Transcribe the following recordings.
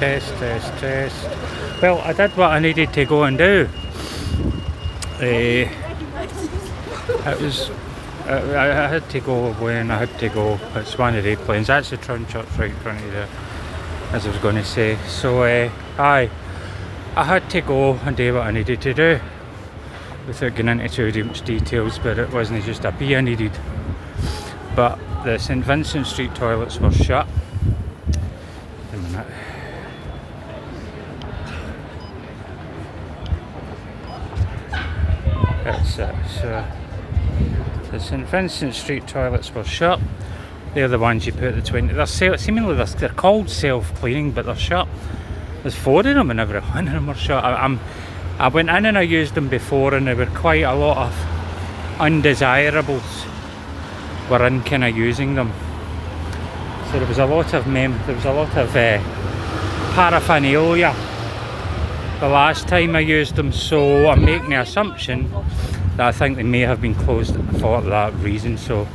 Test. Well, I did what I needed to go and do. It was I had to go when I had to go. It's one of the planes. That's the Tron Church right in front of there, as I was going to say. So I had to go and do what I needed to do without getting into too much details, but it wasn't just a pee I needed. But the St Vincent Street toilets were shut. A minute. That's it. So the St Vincent Street toilets were shut. They're the ones you put the 20. They're called self-cleaning, but they're shut. There's 4 of them, and every one of them are shut. I went in and I used them before, and there were quite a lot of undesirables were in kind of using them. So there was a lot of paraphernalia the last time I used them. So I'm making the assumption that I think they may have been closed for that reason. So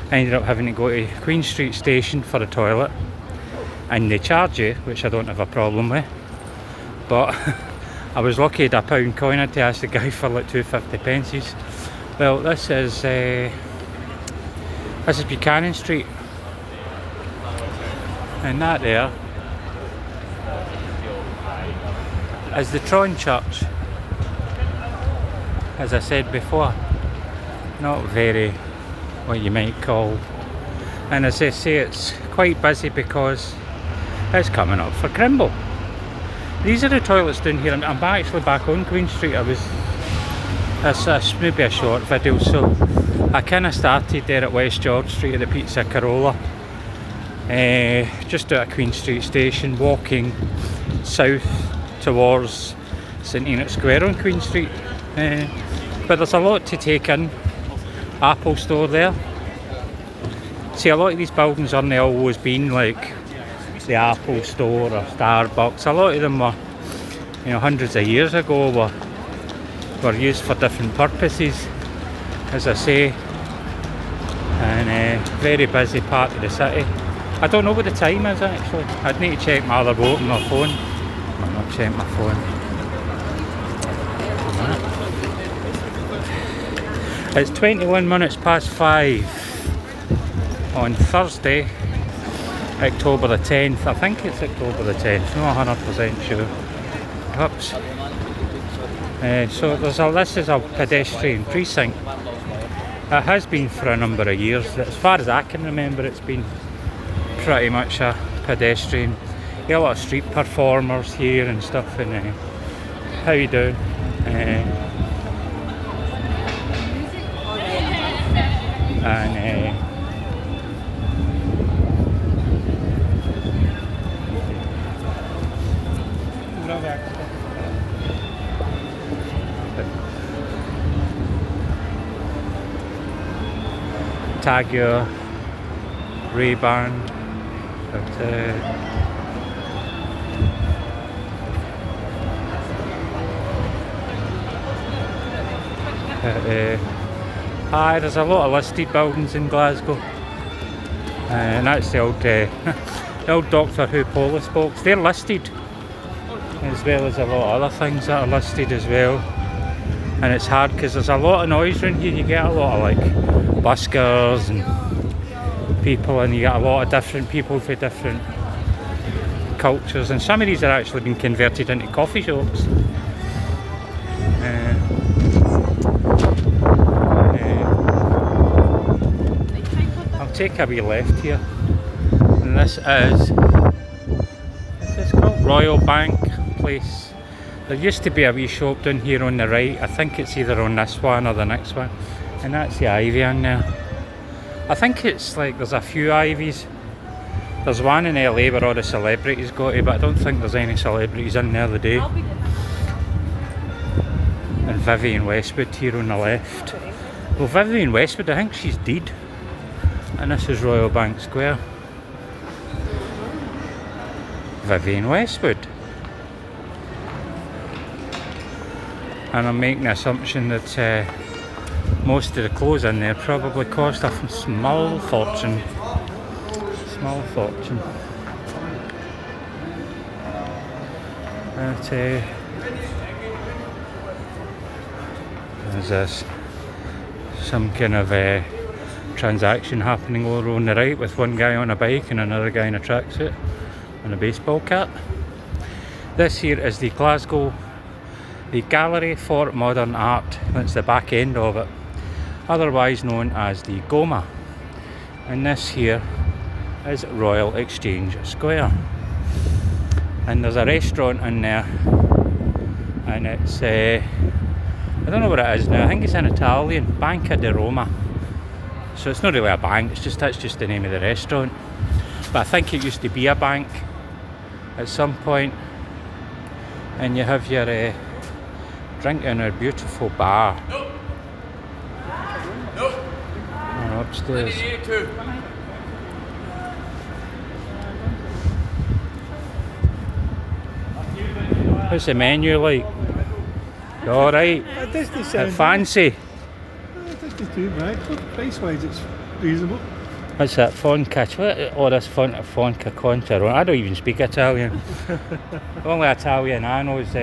I ended up having to go to Queen Street Station for the toilet, and they charge you, which I don't have a problem with. But I was lucky at a £1 coin. I had to ask the guy for like 2.50 pences. Well, this is Buchanan Street, and that there is the Tron Church. As I said before, not very what you might call, and as I say, it's quite busy because it's coming up for Crimble. These are the toilets down here. I'm actually back on Queen Street. That's maybe a short video. So I kind of started there at West George Street at the Pizza Carola, just out of Queen Street Station, walking south towards St Enoch Square on Queen Street. But there's a lot to take in. Apple store there. See, a lot of these buildings aren't always been like the Apple store or Starbucks. A lot of them were, hundreds of years ago were used for different purposes, as I say. And very busy part of the city. I don't know what the time is actually. I'd need to check my other boat on my phone. I'm not checking my phone. It's 21 minutes past 5 on Thursday, October the 10th. I think it's October the 10th, not 100% sure. Oops. So this is a pedestrian precinct. It has been for a number of years. As far as I can remember, it's been pretty much a pedestrian. You got a lot of street performers here and stuff. And how you doing? Tagger, Ray-Ban, but there's a lot of listed buildings in Glasgow, and that's the old the old Doctor Who Polis box. They're listed, as well as a lot of other things that are listed as well. And it's hard because there's a lot of noise around here. You get a lot of like buskers and people, and you get a lot of different people for different cultures, and some of these are actually been converted into coffee shops. I'll take a wee left here, and this is called Royal Bank Place. There used to be a wee shop down here on the right. I think it's either on this one or the next one, and that's the Ivy in there. I think it's like there's a few Ivies. There's one in LA where all the celebrities go to, but I don't think there's any celebrities in there today. And Vivienne Westwood here on the left. Well, Vivienne Westwood, I think she's dead. And this is Royal Bank Square. Vivienne Westwood. And I'm making the assumption that most of the clothes in there probably cost a small fortune. Small fortune. But, there's this, some kind of transaction happening over on the right with one guy on a bike and another guy in a tracksuit and a baseball cap. This here is the Glasgow, the Gallery for Modern Art. That's the back end of it, otherwise known as the GOMA. And this here is Royal Exchange Square. And there's a restaurant in there, and it's I don't know what it is now. I think it's in Italian, Banca di Roma. So it's not really a bank, that's just the name of the restaurant. But I think it used to be a bank at some point. And you have your drink in a beautiful bar. And upstairs. What's the menu like? Alright. Fancy. It doesn't too bad. Price wise, it's reasonable. What's that? Fonca? Oh, this Fonca Concha. I don't even speak Italian. The only Italian I know is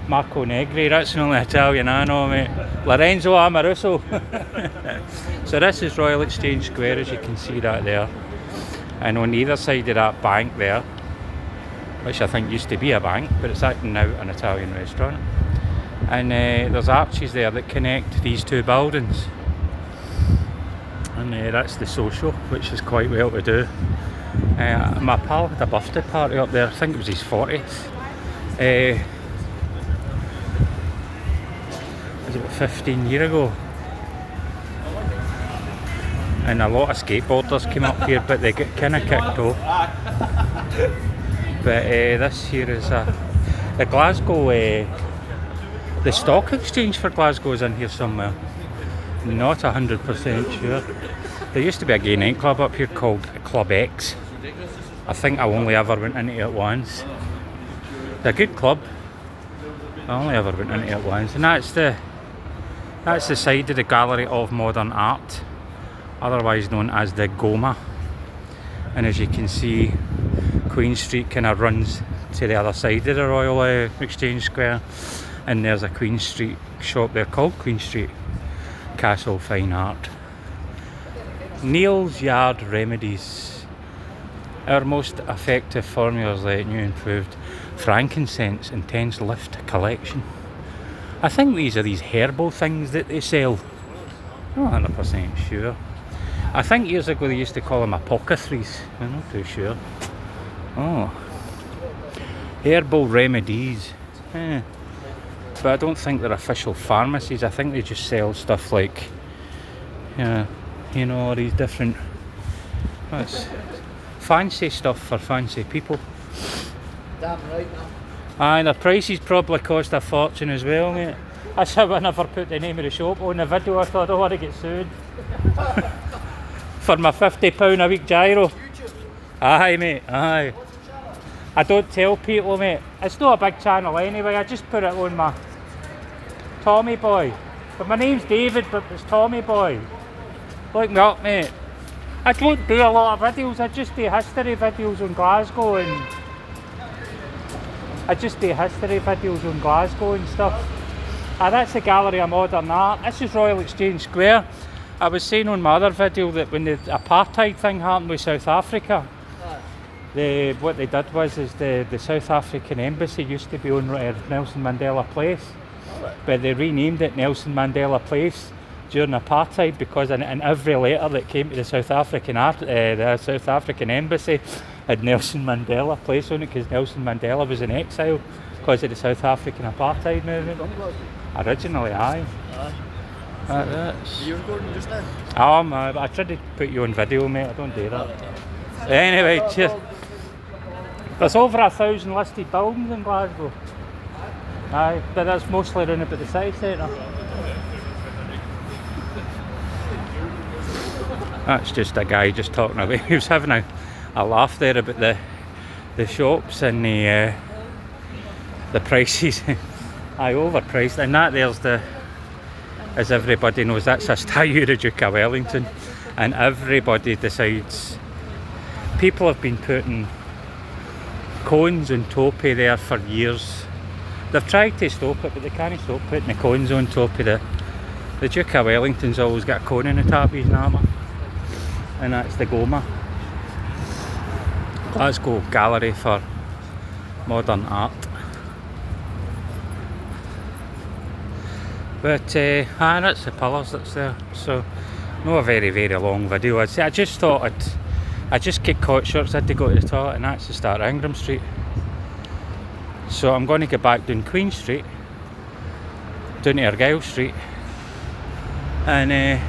Marco Negri. That's the only Italian I know, mate. Lorenzo Amoruso. So this is Royal Exchange Square, as you can see that there. And on either side of that bank there, which I think used to be a bank, but it's actually now an Italian restaurant. And there's arches there that connect these two buildings. And that's the social, which is quite well to do. My pal had a birthday party up there, I think it was his 40th. Was it about 15 years ago? And a lot of skateboarders came up here, but they get kind of kicked off. But this here is the Glasgow, the stock exchange for Glasgow is in here somewhere. Not 100% sure. There used to be a gay nightclub up here called Club X. I think I only ever went into it once. It's a good club. I only ever went into it once, and that's the side of the Gallery of Modern Art, otherwise known as the GOMA. And as you can see, Queen Street kind of runs to the other side of the Royal Exchange Square, and there's a Queen Street shop there called Queen Street Castle Fine Art. Neil's Yard Remedies. Our most effective formulas let new improved frankincense intense lift collection. I think these are these herbal things that they sell. I'm not 100% sure. I think years ago they used to call them apothecaries. I'm not too sure. Oh, herbal remedies. But I don't think they're official pharmacies. I think they just sell stuff like, you know, all these different fancy stuff for fancy people. Damn right, man. Aye, their prices probably cost a fortune as well, mate. That's how I never put the name of the shop on the video. I thought I don't want to get sued. For my £50 a week gyro. Aye, mate, aye. I don't tell people, mate. It's not a big channel anyway. I just put it on my Tommy Boy. But my name's David, but it's Tommy Boy. Look me up, mate. I don't do a lot of videos. I just do history videos on Glasgow, and stuff. That's the Gallery of Modern Art. This is Royal Exchange Square. I was saying on my other video that when the apartheid thing happened with South Africa, what they did was the South African embassy used to be on Nelson Mandela Place, but they renamed it Nelson Mandela Place during apartheid, because in every letter that came to the South African embassy had Nelson Mandela Place on it, because Nelson Mandela was in exile because of the South African apartheid movement. Originally, aye. You recording just now? I tried to put you on video, mate. I don't do that. Anyway, cheers. There's over 1,000 listed buildings in Glasgow. Aye, but that's mostly around about the city centre. That's just a guy just talking away. He was having a laugh there about the shops and the prices. Aye, overpriced. And that there's as everybody knows, that's a statue of the Duke of Wellington. And everybody decides. People have been putting cones on top of there for years. They've tried to stop it, but they can't stop putting the cones on top of the Duke of Wellington's always got a cone in the top of his armour, and that's the Goma. Glasgow Gallery for Modern Art. But that's the pillars that's there. So not a very long video. I'd say I just thought I just get caught short, so I had to go to the toilet, and that's the start of Ingram Street. So I'm going to go back down Queen Street, down to Argyle Street, and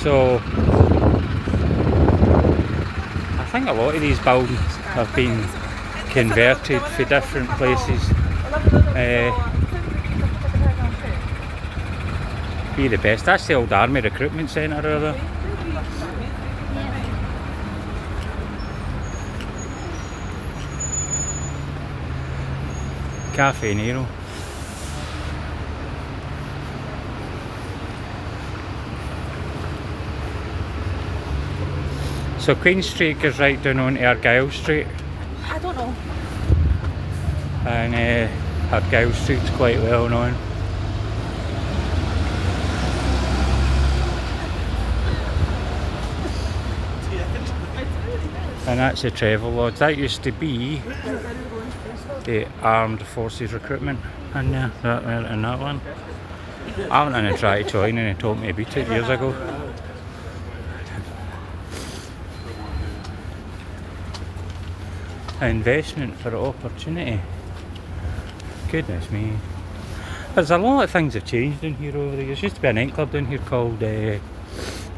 so I think a lot of these buildings have been converted for different places. Be the best. That's the old Army Recruitment Centre over there. Cafe Nero. So Queen Street goes right down on to Argyle Street. I don't know. And Argyle Street's quite well known. And that's the Travel Lodge. That used to be the Armed Forces Recruitment in there, in that one. I went in and tried to join, and he told me about it years ago. Investment for opportunity. Goodness me. There's a lot of things have changed in here over the years. There used to be a nightclub down here called the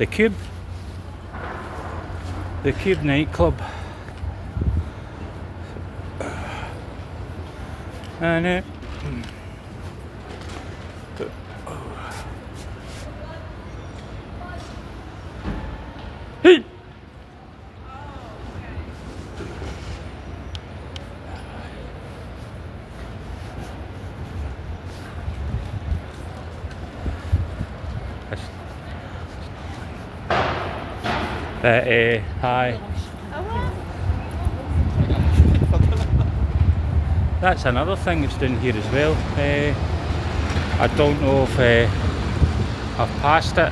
Cube. The Cube nightclub. And hi. That's another thing that's down here as well. I don't know if I've passed it.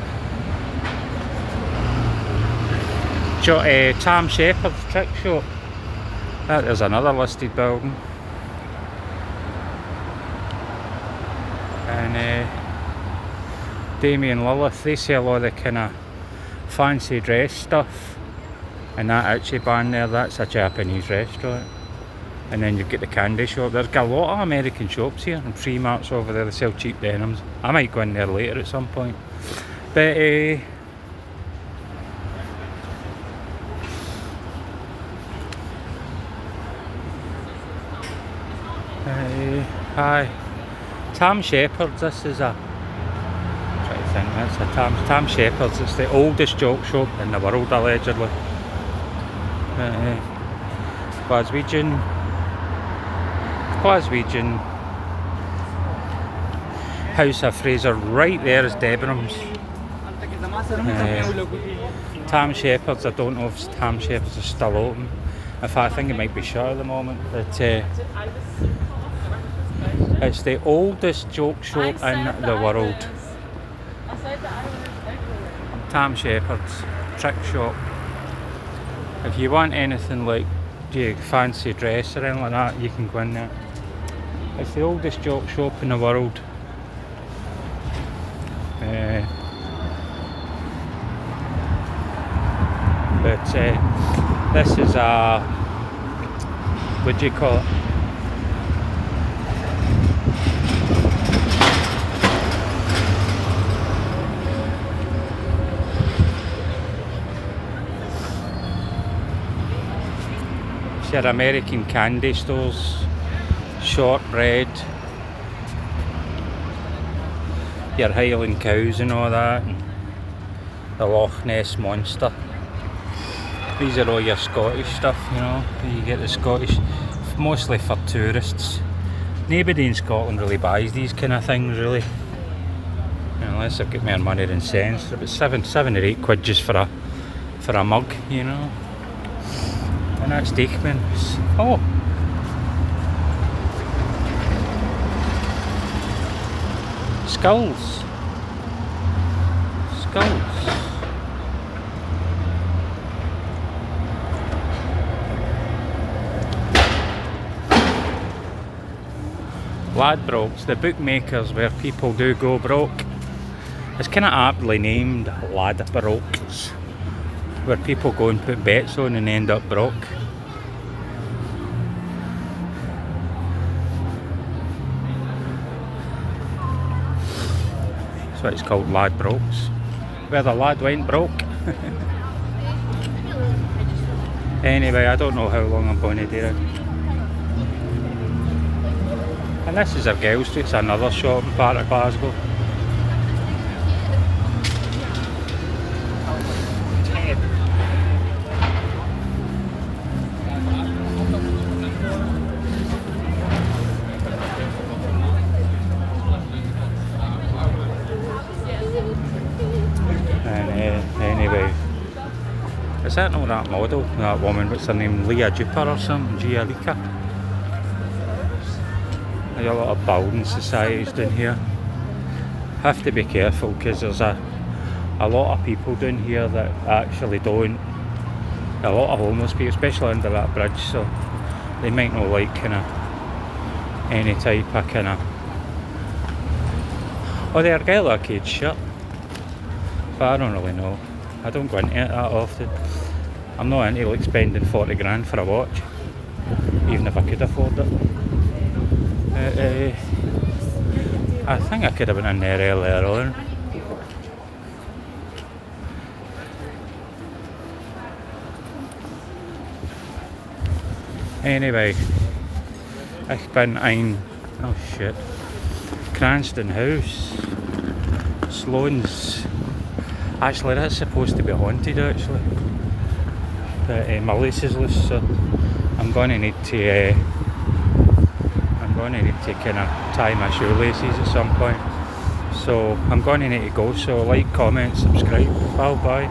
Tam Shepherd's Trick Shop. That is another listed building. And Damien Lilith, they sell all the kind of fancy dress stuff, and that Ichiban there, that's a Japanese restaurant. And then you've got the candy shop. There's a lot of American shops here, and Freemarts over there, they sell cheap denims. I might go in there later at some point. But hi. Tam Shepherd's, this is a that's a Tam Shepherd's. It's the oldest joke shop in the world, allegedly. Glaswegian House of Fraser. Right there is Debenhams. Tam Shepherd's, I don't know if Tam Shepherd's is still open. In fact, I think it might be shut at the moment. But it's the oldest joke shop in the world. Tam Shepherd's Trick Shop. If you want anything like fancy dress or anything like that, you can go in there. It's the oldest joke shop in the world. But this is a, what do you call it? Your American candy stores, shortbread, your Highland cows and all that. the Loch Ness Monster. These are all your Scottish stuff, you know. You get the Scottish, mostly for tourists. Nobody in Scotland really buys these kind of things, really. Unless they've got more money than sense. They're about seven or eight quid just for a mug, you know. And that's Deichman's. Oh! Skulls. Ladbrokes, the bookmakers where people do go broke. It's kind of aptly named Ladbrokes, where people go and put bets on and end up broke. That's why it's called Ladbrokes, where the lad went broke. Anyway, I don't know how long I'm going to do it. And this is Argyle Street, it's another shopping part of Glasgow. And anyway, is that not that model, that woman, what's her name, Leah Duper or something, Gia Lika? There's a lot of building societies down here. Have to be careful because there's a lot of people down here that actually don't. A lot of homeless people, especially under that bridge, so they might not like kind of any type of kind of. Oh, the Argyle Arcade shut, but I don't really know. I don't go into it that often. I'm not into like spending 40 grand for a watch, even if I could afford it. I think I could have been in there earlier on. Anyway, ich bin ein, oh shit, Cranston House, Sloane's. Actually, that's supposed to be haunted actually, but my lace is loose, so I'm going to need to kind of tie my shoelaces at some point. So I'm going to need to go, so like, comment, subscribe, bye.